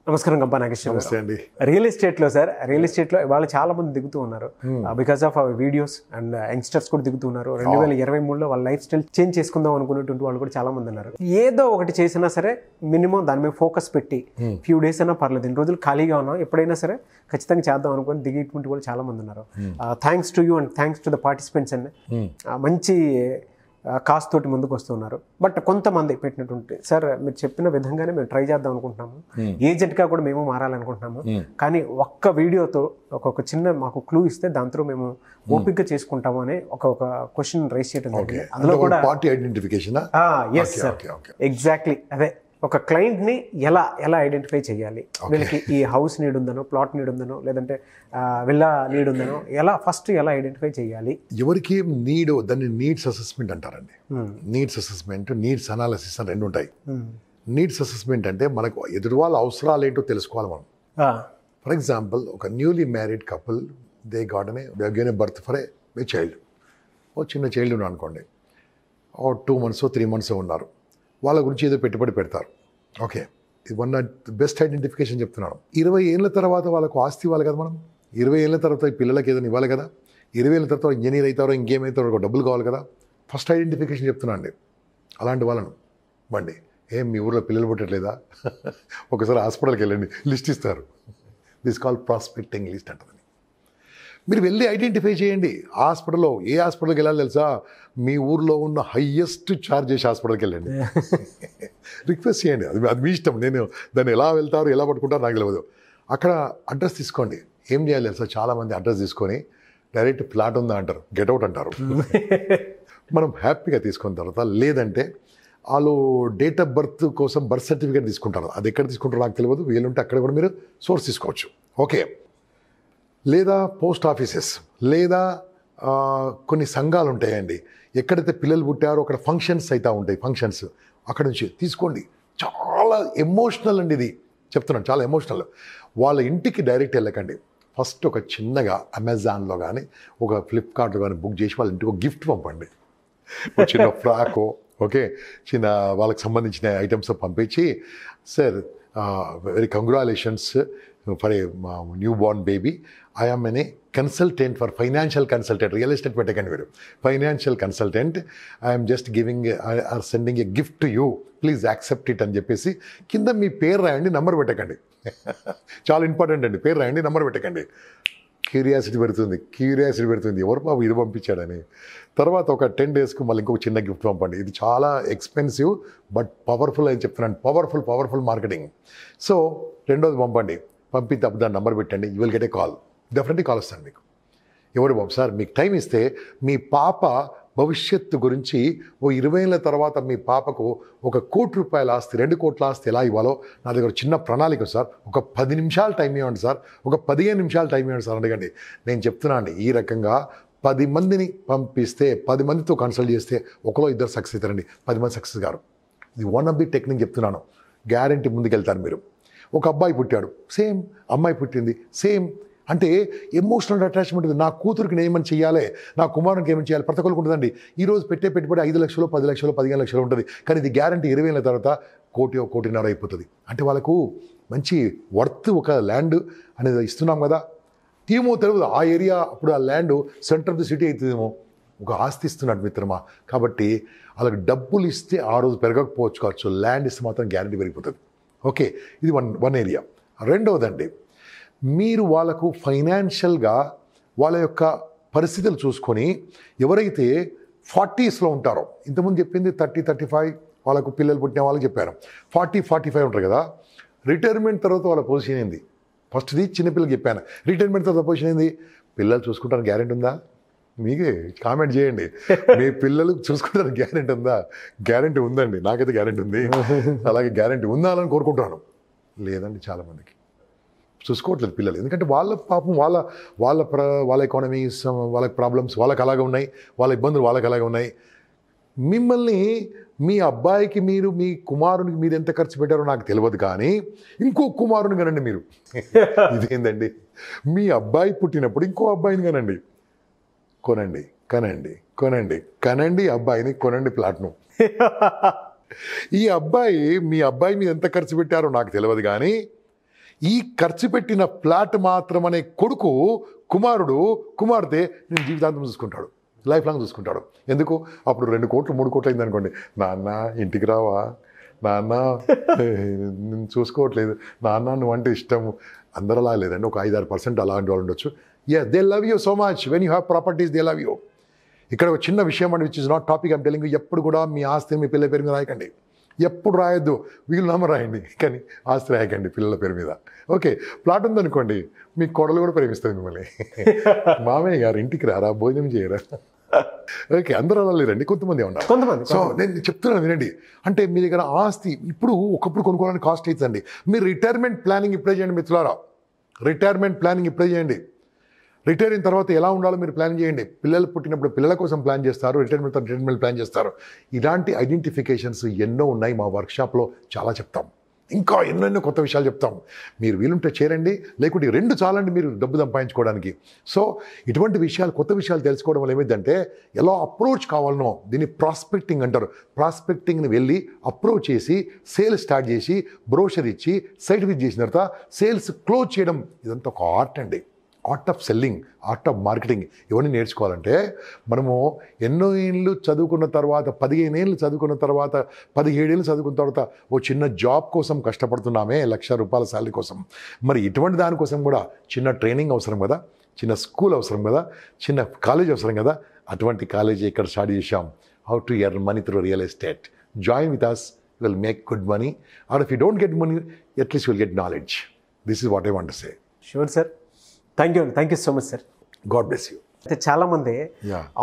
నమస్కారం గంపా నాగేశ్వర్ నమస్తే అండి. రియల్ ఎస్టేట్లో వాళ్ళు చాలా మంది దిగుతూ ఉన్నారు because of our videos and youngsters కూడా దిగుతున్నారు. 2023లో వాళ్ళ లైఫ్ స్టైల్ చేంజ్ చేసుకుందాం అనుకునేటువంటి వాళ్ళు కూడా చాలా మంది ఉన్నారు. ఏదో ఒకటి చేసినా సరే మినిమం దాని మీద ఫోకస్ పెట్టి ఫ్యూ డేస్ అయినా పర్లేదు, ఇన్ని రోజులు ఖాళీగా ఉన్నాం, ఎప్పుడైనా సరే ఖచ్చితంగా చేద్దాం అనుకుని దిగేటువంటి వాళ్ళు చాలా మంది ఉన్నారు. Thanks to you and thanks to the participants అండి. మంచి కాస్ట్ తోటి ముందుకు వస్తున్నారు. బట్ కొంతమంది పెట్టినటువంటి సార్ మీరు చెప్పిన విధంగానే మేము ట్రై చేద్దాం అనుకుంటున్నాము, ఏజెంట్గా కూడా మేము మారాలనుకుంటున్నాము, కానీ ఒక్క వీడియోతో ఒక చిన్న మాకు క్లూ ఇస్తే దాంతో మేము ఓపిక్గా చేసుకుంటాము అని ఒక క్వశ్చన్ రైజ్ చేయడం జరిగింది. అందులో కూడా party identification. Yes sir, exactly అదే. ఒక క్లయింట్ని ఎలా ఐడెంటిఫై చేయాలి, వీళ్ళకి ఈ హౌస్ నీడ్ ఉందనో, ప్లాట్ నీడ్ ఉందనో, లేదంటే విల్లా నీడ్ ఉందనో ఫస్ట్ ఎలా ఐడెంటిఫై చేయాలి? ఎవరికి నీడ్, దాన్ని నీడ్స్ అసెస్మెంట్ అంటారండి. నీడ్స్ అసెస్మెంట్, నీడ్స్ అనాలిసిస్ అని రెండు ఉంటాయి. నీడ్స్ అసెస్మెంట్ అంటే మనకు ఎదురు వాళ్ళ అవసరాలు ఏంటో తెలుసుకోవాలి మనం. ఫర్ ఎగ్జాంపుల్, ఒక newly married couple, they got birth for a child. ఓ చిన్న చైల్డ్ ఉన్నాడు అనుకోండి, ఓ 2 months 3 months ఉన్నారు. వాళ్ళ గురించి ఏదో పెట్టుబడి పెడతారు. ఓకే, ఇది వన్ బెస్ట్ ఐడెంటిఫికేషన్ చెప్తున్నాను. 20 ఏళ్ళ తర్వాత వాళ్ళకు ఆస్తి ఇవ్వాలి కదా మనం. 20 ఏళ్ళ తర్వాత ఈ పిల్లలకి ఏదైనా ఇవ్వాలి కదా. 20 ఏళ్ళ తర్వాత ఇంజనీర్ అవుతారో ఇంకేమవుతారో డబ్బులు కావాలి కదా. ఫస్ట్ ఐడెంటిఫికేషన్ చెప్తున్నా అండి. అలాంటి వాళ్ళను బండి మీ ఊళ్ళో పిల్లలు పుట్టట్లేదా, ఒకసారి హాస్పిటల్కి వెళ్ళండి, లిస్ట్ ఇస్తారు. దిస్ కాల్ ప్రాస్పెక్టింగ్ లిస్ట్ అంటుంది. మీరు వెళ్ళి ఐడెంటిఫై చేయండి. హాస్పిటల్లో ఏ హాస్పిటల్కి వెళ్ళాలి తెలుసా? మీ ఊర్లో ఉన్న హయ్యెస్ట్ ఛార్జ్ చేసే హాస్పిటల్కి వెళ్ళండి. రిక్వెస్ట్ చేయండి. అది మీ ఇష్టం. నేను దాన్ని ఎలా వెళ్తారు, ఎలా పట్టుకుంటారో నాకు తెలియదు. అక్కడ అడ్రస్ తీసుకోండి. ఏం చేయాలి తెలుసా? చాలామంది అడ్రస్ తీసుకొని డైరెక్ట్ ఫ్లాట్ ఉందా అంటారు, గెట్అవుట్ అంటారు. మనం హ్యాపీగా తీసుకున్న తర్వాత, లేదంటే వాళ్ళు డేట్ ఆఫ్ బర్త్ కోసం బర్త్ సర్టిఫికేట్ తీసుకుంటారు. అది ఎక్కడ తీసుకుంటారో నాకు తెలియదు. వీలుంటే అక్కడ కూడా మీరు సోర్స్ తీసుకోవచ్చు. ఓకే, లేదా పోస్ట్ ఆఫీసెస్, లేదా కొన్ని సంఘాలు ఉంటాయండి. ఎక్కడైతే పిల్లలు పుట్టారో అక్కడ ఫంక్షన్స్ అయితే ఉంటాయి. ఫంక్షన్స్ అక్కడ నుంచి తీసుకోండి. చాలా ఎమోషనల్ అండి ఇది, చెప్తున్నాను, చాలా ఎమోషనల్. వాళ్ళ ఇంటికి డైరెక్ట్ వెళ్ళకండి. ఫస్ట్ ఒక చిన్నగా అమెజాన్లో కానీ ఒక ఫ్లిప్కార్ట్లో కానీ బుక్ చేసి వాళ్ళ ఇంటికి ఒక గిఫ్ట్ పంపండి. ఒక చిన్న ఫ్రాకో, ఓకే, చిన్న వాళ్ళకి సంబంధించిన ఐటమ్స్ పంపించి, sir very congratulations for a new born baby. I am an a consultant for financial consultant. Real estate పెట్టకండి మీరు, financial consultant. I'm just or sending a gift to you, please accept it అని చెప్పేసి కింద మీ పేరు రాయండి, number పెట్టకండి. చాలా important అండి. పేరు రాయండి, నెంబర్ పెట్టకండి. క్యూరియాసిటీ పెడుతుంది ఎవరు బాబు ఇది పంపించాడని. తర్వాత ఒక 10 daysకు మళ్ళీ ఇంకొక చిన్న గిఫ్ట్ పంపండి. ఇది చాలా ఎక్స్పెన్సివ్ బట్ పవర్ఫుల్ అని చెప్తున్నాను. Powerful marketing. సో రెండోది పంపండి. పంపితే అప్పుడు దాని నెంబర్ పెట్టండి. You will get a call. Definitely call వస్తాను మీకు. ఎవరు బాబు సార్, మీకు టైం ఇస్తే మీ పాప భవిష్యత్తు గురించి ఓ 20 ఏళ్ళ తర్వాత మీ పాపకు 1 కోటి రూపాయల ఆస్తి, 2 కోట్ల ఆస్తి ఎలా ఇవ్వాలో నా దగ్గర చిన్న ప్రణాళిక సార్. ఒక 10 నిమిషాలు టైం ఇవ్వండి సార్, ఒక 15 నిమిషాలు టైం ఇవ్వండి సార్ అడగండి. నేను చెప్తున్నా అండి, ఈ రకంగా 10 మందిని పంపిస్తే, 10 మందితో కన్సల్ట్ చేస్తే 1-2 సక్సెస్ అవుతారండి. 10 మంది సక్సెస్ గారు. ఇది వన్ ఆఫ్ ది టెక్నిక్ చెప్తున్నాను. గ్యారంటీ ముందుకెళ్తారు మీరు. ఒక అబ్బాయి పుట్టాడు, సేమ్. అమ్మాయి పుట్టింది, సేమ్. అంటే ఎమోషనల్ అటాచ్మెంట్ ఉంది. నా కూతురికి నేను ఏమని చేయాలి, నా కుమారునికి ఏమని చేయాలి, ప్రతి ఒక్కరికి ఉంటుందండి. ఈరోజు పెట్టే పెట్టుబడి 5 లక్షలు, 10 లక్షలు, 15 లక్షలు ఉంటుంది. కానీ ఇది గ్యారంటీ 20 ఏళ్ళ తర్వాత 1 కోటిన్నర అయిపోతుంది. అంటే వాళ్ళకు మంచి వర్త్, ఒక ల్యాండ్ అనేది ఇస్తున్నాం కదా. ఏమో తెలియదు ఆ ఏరియా, అప్పుడు ఆ land centre of the city అవుతుందేమో. ఒక ఆస్తి ఇస్తున్నాడు మిత్రమా. కాబట్టి వాళ్ళకి డబ్బులు ఇస్తే ఆ రోజు పెరగకపోవచ్చు కావచ్చు, ల్యాండ్ ఇస్తే మాత్రం గ్యారంటీ పెరిగిపోతుంది. ఓకే, ఇది వన్ ఏరియా. రెండవదండి, మీరు వాళ్ళకు ఫైనాన్షియల్గా వాళ్ళ యొక్క పరిస్థితులు చూసుకొని, ఎవరైతే 40sలో ఉంటారో, ఇంతకుముందు చెప్పింది 30-35 వాళ్ళకు పిల్లలు పుట్టిన వాళ్ళకి చెప్పారు. 40-45 ఉంటారు కదా. రిటైర్మెంట్ తర్వాత వాళ్ళ పొజిషన్ ఏంది? ఫస్ట్ది చిన్నపిల్లలకి చెప్పాను. రిటైర్మెంట్ తర్వాత పొజిషన్ ఏంది? పిల్లలు చూసుకుంటానికి గ్యారెంటీ ఉందా? మీకే కామెంట్ చేయండి. మీ పిల్లలు చూసుకుంటానికి గ్యారెంటీ ఉందా? గ్యారెంటీ ఉందండి, నాకైతే గ్యారెంటీ ఉంది. అలాగే గ్యారెంటీ ఉందా అని కోరుకుంటున్నాను. లేదండి, చాలామందికి చూసుకోవట్లేదు పిల్లలు. ఎందుకంటే వాళ్ళ పాపం, వాళ్ళ ఎకానమీస్, వాళ్ళ ప్రాబ్లమ్స్ వాళ్ళకి అలాగే ఉన్నాయి, వాళ్ళ ఇబ్బందులు వాళ్ళకి అలాగే ఉన్నాయి. మిమ్మల్ని, మీ అబ్బాయికి మీరు, మీ కుమారునికి మీరు ఎంత ఖర్చు పెట్టారో నాకు తెలియదు, కానీ ఇంకో కుమారుని కనండి మీరు. ఇదేందండి, మీ అబ్బాయి పుట్టినప్పుడు ఇంకో అబ్బాయిని కనండి. కనండి అబ్బాయిని, కొనండి ప్లాట్ను. ఈ అబ్బాయి, మీ అబ్బాయి మీద ఎంత ఖర్చు పెట్టారో నాకు తెలియదు, కానీ ఈ ఖర్చు పెట్టిన ఫ్లాట్ మాత్రం అనే కొడుకు కుమార్తె నేను జీవితాంతం చూసుకుంటాడు, లైఫ్ లాంగ్ చూసుకుంటాడు. ఎందుకు? అప్పుడు 2 కోట్లు 3 కోట్లు అయింది అనుకోండి, నాన్న ఇంటికి రావా, నాన్న నేను చూసుకోవట్లేదు, నాన్న నువ్వు అంటే ఇష్టం. అందరూ అలా లేదండి, ఒక 5-6% అలాంటి వాళ్ళు ఉండొచ్చు. They love you so much when you have properties, they love you. ఇక్కడ ఒక చిన్న విషయం అండి, which is not topic I'm telling you. ఎప్పుడు కూడా మీ ఆస్తిని మీ పిల్లల పేరు మీద రాయకండి, ఎప్పుడు రాయొద్దు. వీలునామా రాయండి, కానీ ఆస్తి రాయకండి పిల్లల పేరు మీద. ఓకే, ప్లాట్ ఉందనుకోండి, మీ కోడలు కూడా ప్రేమిస్తుంది మిమ్మల్ని. మామయ్య గారు ఇంటికి రారా, భోజనం చేయరా. ఓకే, అందరూ అలా లేరండి, కొంతమంది ఉన్నారు. సో నేను చెప్తున్నాను వినండి, అంటే మీ దగ్గర ఆస్తి ఇప్పుడు ఒకప్పుడు కొనుక్కోవడానికి కాస్ట్ అవుతుందండి. మీరు రిటైర్మెంట్ ప్లానింగ్ ఇప్పుడే చేయండి మిత్రులారా, రిటైర్మెంట్ ప్లానింగ్ ఇప్పుడే చేయండి. రిటైర్ అయిన తర్వాత ఎలా ఉండాలో మీరు ప్లాన్ చేయండి. పిల్లలు పుట్టినప్పుడు పిల్లల కోసం ప్లాన్ చేస్తారు, రిటైర్మెంట్ ప్లాన్ చేస్తారు. ఇలాంటి ఐడెంటిఫికేషన్స్ ఎన్నో ఉన్నాయి, మా వర్క్షాప్లో చాలా చెప్తాం, ఇంకా ఎన్నెన్నో కొత్త విషయాలు చెప్తాం. మీరు వీలుంటే చేరండి, లేకుంటే 2 చాలండి మీరు డబ్బు సంపాదించుకోవడానికి. సో ఇటువంటి విషయాలు, కొత్త విషయాలు తెలుసుకోవడం వల్ల ఏమైందంటే ఎలా అప్రోచ్ కావాలనో, దీన్ని ప్రాస్పెక్టింగ్ అంటారు. ప్రాస్పెక్టింగ్ని వెళ్ళి అప్రోచ్ చేసి సేల్స్ స్టార్ట్ చేసి బ్రోషర్ ఇచ్చి సైట్ విజిట్ చేసిన తర్వాత సేల్స్ క్లోజ్ చేయడం, ఇదంతా ఒక ఆర్ట్ అండి. Art of selling, art of marketing. ఇవన్నీ నేర్చుకోవాలంటే మనము ఎన్నో ఏళ్ళు చదువుకున్న తర్వాత, 15 ఏళ్ళు చదువుకున్న తర్వాత, 17 ఏళ్ళు చదువుకున్న తర్వాత ఓ చిన్న జాబ్ కోసం కష్టపడుతున్నామే, ₹1,00,000 శాలరీ కోసం. మరి ఇటువంటి దానికోసం కూడా చిన్న ట్రైనింగ్ అవసరం కదా, చిన్న స్కూల్ అవసరం కదా, చిన్న కాలేజ్ అవసరం కదా. అటువంటి కాలేజీ ఇక్కడ స్టార్ట్ చేశాం, how to earn money through real estate. Join with us, will make good money, or if you don't get money, at least will get knowledge. This is what I want to say. Sure sir, thank you so much sir. God bless you. అయితే చాలామంది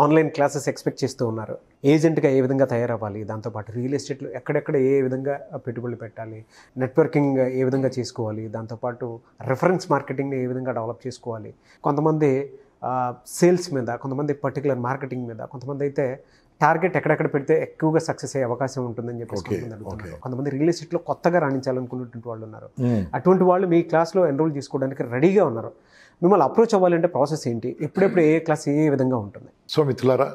online classes expect చేస్తూ ఉన్నారు, ఏజెంట్గా ఏ విధంగా తయారవ్వాలి, దాంతోపాటు real ఎస్టేట్లో ఎక్కడెక్కడ ఏ విధంగా పెట్టుబడులు పెట్టాలి, నెట్వర్కింగ్ ఏ విధంగా చేసుకోవాలి, దాంతోపాటు రెఫరెన్స్ మార్కెటింగ్ని ఏ విధంగా డెవలప్ చేసుకోవాలి. కొంతమంది సేల్స్ మీద, కొంతమంది పర్టికులర్ మార్కెటింగ్ మీద, కొంతమంది అయితే టార్గెట్ ఎక్కడెక్కడ పెడితే ఎక్కువగా సక్సెస్ అయ్యే అవకాశం ఉంటుందని చెప్పేసి కొంతమంది అడుగుతున్నారు. కొంతమంది రియల్ ఎస్టేట్లో కొత్తగా రాణించాలనుకున్నటువంటి వాళ్ళు ఉన్నారు. అటువంటి వాళ్ళు మీ క్లాస్లో ఎన్రోల్ చేసుకోవడానికి రెడీగా ఉన్నారు. మిమ్మల్ని అప్రోచ్ అవ్వాలంటే ప్రాసెస్ ఏంటి, ఎప్పుడెప్పుడు ఏ క్లాస్ ఏ విధంగా ఉంటుంది? సో మిత్రులారా,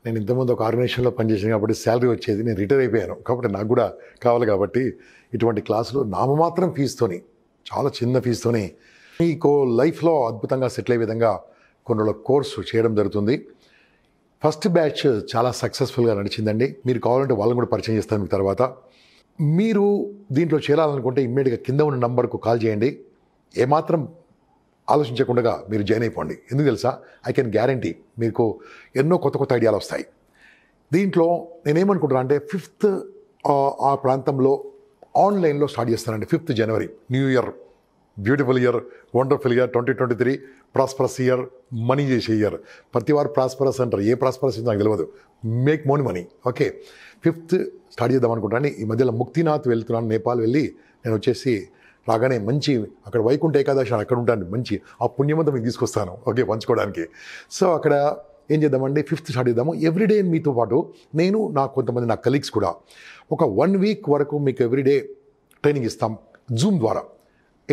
నేను ఇంతకుముందు ఒక ఆర్గనైజేషన్లో పనిచేసాను కాబట్టి శాలరీ వచ్చేది, నేను రిటైర్ అయిపోయాను కాబట్టి నాకు కూడా కావాలి. కాబట్టి ఇటువంటి క్లాసులు నామమాత్రం ఫీజుతోని, చాలా చిన్న ఫీజుతోని మీకు లైఫ్లో అద్భుతంగా సెటిల్ అయ్యే విధంగా కొన్ని రోజుల కోర్సు చేయడం జరుగుతుంది. ఫస్ట్ బ్యాచ్ చాలా సక్సెస్ఫుల్గా నడిచిందండి. మీరు కావాలంటే వాళ్ళని కూడా పరిచయం చేస్తాను మీకు తర్వాత. మీరు దీంట్లో చేరాలనుకుంటే ఇమ్మీడియట్గా కింద ఉన్న నంబర్కు కాల్ చేయండి. ఏమాత్రం ఆలోచించకుండా మీరు జాయిన్ అయిపోండి. ఎందుకు తెలుసా, ఐ కెన్ గ్యారంటీ మీకు ఎన్నో కొత్త కొత్త ఐడియాలు వస్తాయి. దీంట్లో నేనేమనుకుంటున్నా అంటే 5th ఆ ప్రాంతంలో ఆన్లైన్లో స్టార్ట్ చేస్తానండి. 5th జనవరి, new year, beautiful year, wonderful year 2023, prosperous year, money చేసే ఇయర్. ప్రతి వారు ప్రాస్పరస్ అంటారు, ఏ ప్రాస్పరస్ నాకు తెలియదు. Make money. Okay, 5th start చేద్దాం అనుకుంటాను. ఈ మధ్యలో ముక్తినాథ్ వెళ్తున్నాను, నేపాల్ వెళ్ళి నేను వచ్చేసి రాగానే మంచి అక్కడ వైకుంఠ ఏకాదశి అక్కడ ఉంటాను, మంచి ఆ పుణ్యమంతా మీకు తీసుకొస్తాను, ఓకే, పంచుకోవడానికి. సో అక్కడ ఏం చేద్దామండి, 5th స్టార్ట్ చేద్దాము. ఎవ్రీడే మీతో పాటు నేను, కొంతమంది నా కలీగ్స్ కూడా ఒక 1 వీక్ వరకు మీకు ఎవ్రీడే ట్రైనింగ్ ఇస్తాం జూమ్ ద్వారా.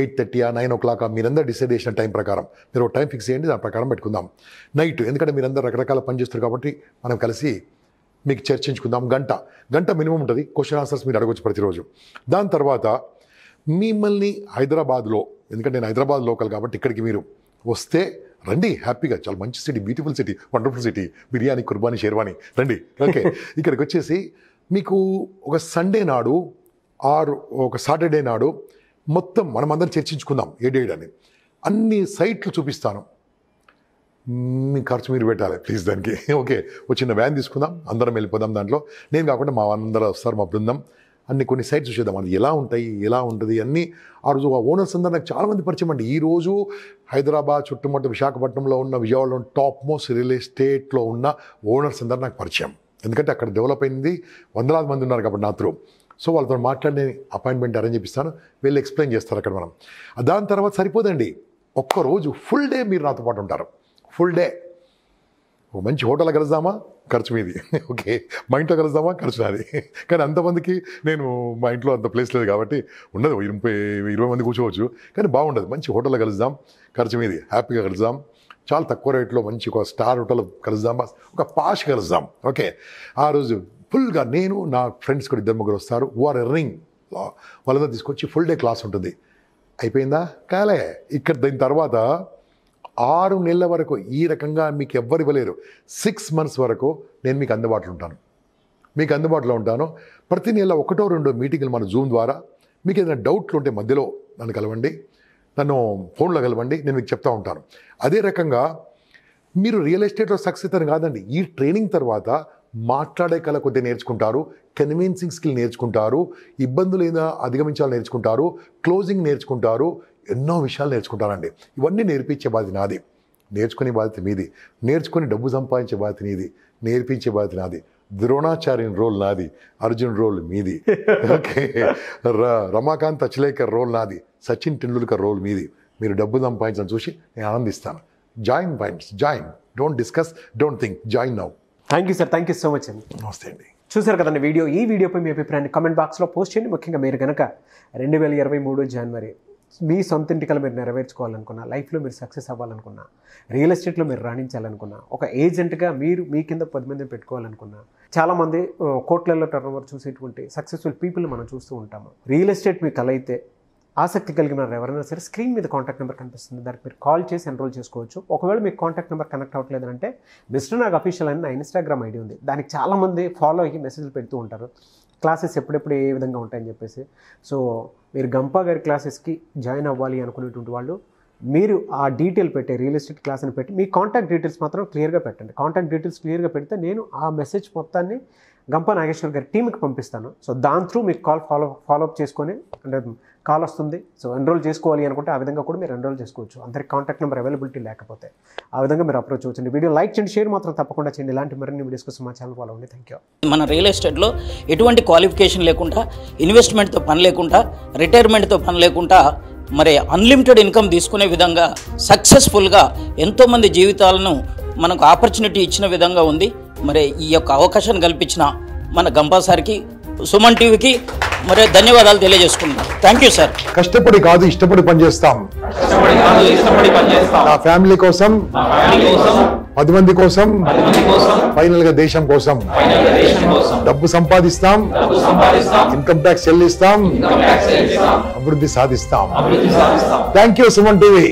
8:30 9 o'clock మీరందరూ డిసైడ్ చేసిన టైం ప్రకారం మీరు టైం ఫిక్స్ చేయండి, దాని ప్రకారం పెట్టుకుందాం. నైట్, ఎందుకంటే మీరందరూ రకరకాల పని చేస్తారు కాబట్టి మనం కలిసి మీకు చర్చించుకుందాం. గంట మినిమం ఉంటుంది. క్వశ్చన్ ఆన్సర్స్ మీరు అడగవచ్చు ప్రతిరోజు. దాని తర్వాత మిమ్మల్ని హైదరాబాద్లో, ఎందుకంటే నేను హైదరాబాద్ లోకల్ కాబట్టి ఇక్కడికి మీరు వస్తే రండి, హ్యాపీగా, చాలా మంచి city, beautiful city, wonderful city, biryani, కుర్బానీ, షేర్వానీ, రండి. ఓకే, ఇక్కడికి వచ్చేసి మీకు ఒక సండే నాడు ఆర్ ఒక సాటర్డే నాడు మొత్తం మనమందరం చర్చించుకుందాం ఏ డేట్ అని. అన్ని సైట్లు చూపిస్తాను, మీ ఖర్చు మీరు పెట్టాలి ప్లీజ్ దానికి. ఓకే, ఒక చిన్న వ్యాన్ తీసుకుందాం, అందరం వెళ్ళిపోదాం. దాంట్లో నేను కాకుండా మా అందరూ వస్తారు, మా బృందం. కొన్ని సైట్స్ చూసేద్దాం, అది ఎలా ఉంటాయి, ఎలా ఉంటుంది అన్నీ. ఆ రోజు ఆ ఓనర్స్ అందరూ నాకు చాలామంది పరిచయం అండి. ఈరోజు హైదరాబాద్ చుట్టుముట్టు, విశాఖపట్నంలో ఉన్న, విజయవాడలో టాప్ మోస్ట్ రియల్ ఎస్టేట్లో ఉన్న ఓనర్స్ అందరూ నాకు పరిచయం. ఎందుకంటే అక్కడ డెవలప్ అయింది, వందలాది మంది ఉన్నారు కాబట్టి నా త్రూ. సో వాళ్ళతో మాట్లాడి అపాయింట్మెంట్ అరేంజ్ చేపిస్తాను, వీళ్ళు ఎక్స్ప్లెయిన్ చేస్తారు అక్కడ మనం. దాని తర్వాత సరిపోదండి, ఒక్కరోజు ఫుల్ డే మీరు నాతో పాటు ఉంటారు. ఫుల్ డే ఒక మంచి హోటల్లో కలుద్దామా, ఖర్చు మీది. ఓకే, మా ఇంట్లో కలుద్దామా, ఖర్చు నాది. కానీ అంతమందికి నేను మా ఇంట్లో అంత ప్లేస్ లేదు కాబట్టి ఉండదు, 20 మంది కూర్చోవచ్చు, కానీ బాగుండదు. మంచి హోటల్లో కలుద్దాం, ఖర్చు మీది, హ్యాపీగా కలుద్దాం. చాలా తక్కువ రేట్లో మంచి ఒక స్టార్ హోటల్ కలుద్దాం, ఒక పాష్ కలుద్దాం. ఓకే, ఆ రోజు ఫుల్గా నేను, నా ఫ్రెండ్స్ కూడా 2-3 వస్తారు, హూ ఆర్ ఎర్నింగ్, వాళ్ళందరూ తీసుకొచ్చి ఫుల్ డే క్లాస్ ఉంటుంది. అయిపోయిందా? కాలే. ఇక్కడ దీని తర్వాత 6 నెలల వరకు ఈ రకంగా మీకు ఎవ్వరు ఇవ్వలేరు. 6 months వరకు నేను మీకు అందుబాటులో ఉంటాను. ప్రతి నెల 1-2 మీటింగ్లు మన జూమ్ ద్వారా. మీకు ఏదైనా డౌట్లు ఉంటే మధ్యలో నన్ను కలవండి, నన్ను ఫోన్లో కలవండి, నేను మీకు చెప్తా ఉంటాను. అదే రకంగా మీరు రియల్ ఎస్టేట్లో సక్సెస్ అని కాదండి, ఈ ట్రైనింగ్ తర్వాత మాట్లాడే కళ కొద్దిగా నేర్చుకుంటారు, కన్విన్సింగ్ స్కిల్ నేర్చుకుంటారు, ఇబ్బందులు ఏదైనా అధిగమించాలని నేర్చుకుంటారు, క్లోజింగ్ నేర్చుకుంటారు, ఎన్నో విషయాలు నేర్చుకుంటారండి. ఇవన్నీ నేర్పించే బాధ్యత నాది, నేర్చుకునే బాధ్యత మీది, నేర్చుకుని డబ్బు సంపాదించే బాధ్యత నీది, నేర్పించే బాధ్యత నాది. ద్రోణాచార్యుని రోల్ నాది, అర్జున్ రోల్ మీది. ఓకే, రమాకాంత్ అచ్లేకర్ రోల్ నాది, సచిన్ టెండూల్కర్ రోల్ మీది. మీరు డబ్బు సంపాదించడం చూసి నేను ఆనందిస్తాను. Join friends, join. Don't discuss, don't think, join now. Thank you sir, thank you so much అండి. నమస్తే అండి. చూసారు కదండి వీడియో. ఈ వీడియోపై మీ అభిప్రాయాన్ని కామెంట్ బాక్స్లో పోస్ట్ చేయండి. ముఖ్యంగా మీరు కనుక 2023 జనవరి మీ సొంత ఇంటికలు మీరు నెరవేర్చుకోవాలనుకున్నా, లైఫ్లో మీరు సక్సెస్ అవ్వాలనుకున్నా, రియల్ ఎస్టేట్లో మీరు రాణించాలనుకున్నా, ఒక ఏజెంట్గా మీరు మీ కింద 10 మందిని పెట్టుకోవాలనుకున్నా, చాలామంది కోట్లలో టర్నోవర్ చూసేటువంటి సక్సెస్ఫుల్ పీపుల్ మనం చూస్తూ ఉంటాము. రియల్ ఎస్టేట్ మీ కల అయితే ఆసక్తి కలిగిన వారు ఎవరైనా సరే స్క్రీన్ మీద కాంటాక్ట్ నెంబర్ కనిపిస్తుంది, దానికి మీరు కాల్ చేసి ఎన్రోల్ చేసుకోవచ్చు. ఒకవేళ మీకు కాంటాక్ట్ నెంబర్ కనెక్ట్ అవ్వట్లేదంటే మిస్టర్ నాగ్ అఫీషియల్ అని నా ఇన్స్టాగ్రామ్ ఐడి ఉంది, దానికి చాలామంది ఫాలో అయ్యి మెసేజ్లు పెడుతూ ఉంటారు, క్లాసెస్ ఎప్పుడెప్పుడు ఏ విధంగా ఉంటాయని చెప్పేసి. సో మీరు గంపా గారి క్లాసెస్కి జాయిన్ అవ్వాలి అనుకునేటువంటి వాళ్ళు మీరు ఆ డీటెయిల్ పెట్టే రియల్ ఎస్టేట్ క్లాస్ని పెట్టి మీ కాంటాక్ట్ డీటెయిల్స్ మాత్రం క్లియర్గా పెట్టండి. కాంటాక్ట్ డీటెయిల్స్ క్లియర్గా పెడితే నేను ఆ మెసేజ్ మొత్తాన్ని గంపా నాగేశ్వర్ గారి టీంకి పంపిస్తాను. సో దాని త్రూ మీకు కాల్ ఫాలోఅప్ చేసుకొని, అంటే కాల్ వస్తుంది. సో ఎన్రోల్ చేసుకోవాలి అనుకుంటే ఆ విధంగా కూడా మీరు ఎన్రోల్ చేసుకోవచ్చు, అందరికి కాంటాక్ట్ నెంబర్ అవైలబిలిటీ లేకపోతే. ఆ విధంగా మీరు అప్రోచ్ అవ్వచ్చండి. వీడియో లైక్ చేయండి, షేర్ మాత్రం తప్పకుండా చేయండి. ఇలాంటి మరిన్ని వీడియోస్ కోసం మా ఛానల్ ఫాలో అవ్వండి. Thank you. మన రియల్ ఎస్టేట్లో ఎటువంటి క్వాలిఫికేషన్ లేకుండా, ఇన్వెస్ట్మెంట్తో పని లేకుండా, రిటైర్మెంట్తో పని లేకుండా, మరి అన్లిమిటెడ్ ఇన్కమ్ తీసుకునే విధంగా సక్సెస్ఫుల్గా ఎంతోమంది జీవితాలను మనకు ఆపర్చునిటీ ఇచ్చిన విధంగా ఉంది. మరి ఈ యొక్క అవకాశాన్ని కల్పించిన మన గంపా సార్కి, సుమన్ టీవీకి మరి ధన్యవాదాలు తెలియజేసుకుంటున్నాం. Thank you sir. కష్టపడి కాదు, ఇష్టపడి పనిచేస్తాం. నా ఫ్యామిలీ కోసం, 10 మంది కోసం, ఫైనల్ గా దేశం కోసం డబ్బు సంపాదిస్తాం, ఇన్కమ్ ట్యాక్స్ చెల్లిస్తాం, అభివృద్ధి సాధిస్తాం. Thank you Suman TV.